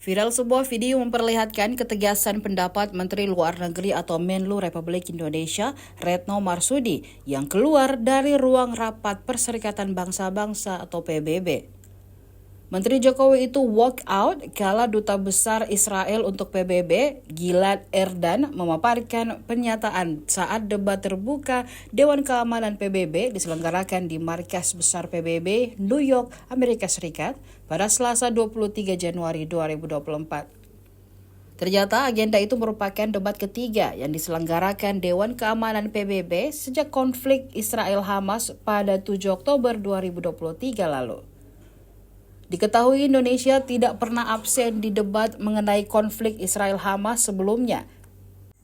Viral sebuah video memperlihatkan ketegasan pendapat Menteri Luar Negeri atau Menlu Republik Indonesia, Retno Marsudi, yang keluar dari ruang rapat Perserikatan Bangsa-Bangsa atau PBB. Menteri Jokowi itu walk out kala Duta Besar Israel untuk PBB, Gilad Erdan, memaparkan pernyataan saat debat terbuka Dewan Keamanan PBB diselenggarakan di Markas Besar PBB, New York, Amerika Serikat, pada Selasa 23 Januari 2024. Ternyata agenda itu merupakan debat ketiga yang diselenggarakan Dewan Keamanan PBB sejak konflik Israel-Hamas pada 7 Oktober 2023 lalu. Diketahui Indonesia tidak pernah absen di debat mengenai konflik Israel-Hamas sebelumnya.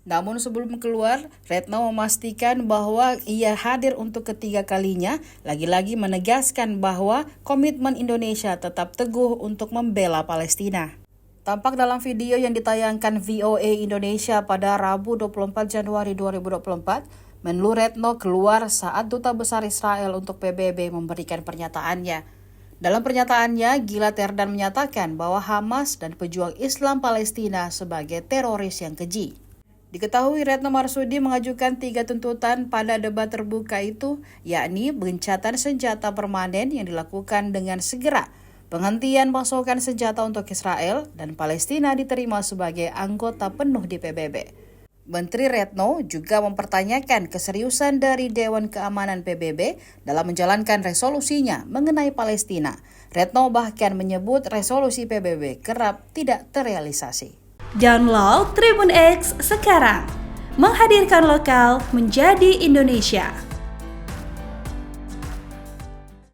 Namun sebelum keluar, Retno memastikan bahwa ia hadir untuk ketiga kalinya, lagi-lagi menegaskan bahwa komitmen Indonesia tetap teguh untuk membela Palestina. Tampak dalam video yang ditayangkan VOA Indonesia pada Rabu 24 Januari 2024, Menlu Retno keluar saat Duta Besar Israel untuk PBB memberikan pernyataannya. Dalam pernyataannya, Gilad Erdan menyatakan bahwa Hamas dan pejuang Islam Palestina sebagai teroris yang keji. Diketahui Retno Marsudi mengajukan 3 tuntutan pada debat terbuka itu, yakni gencatan senjata permanen yang dilakukan dengan segera, penghentian pasokan senjata untuk Israel, dan Palestina diterima sebagai anggota penuh di PBB. Menteri Retno juga mempertanyakan keseriusan dari Dewan Keamanan PBB dalam menjalankan resolusinya mengenai Palestina. Retno bahkan menyebut resolusi PBB kerap tidak terrealisasi. Download Tribun X sekarang, menghadirkan lokal menjadi Indonesia.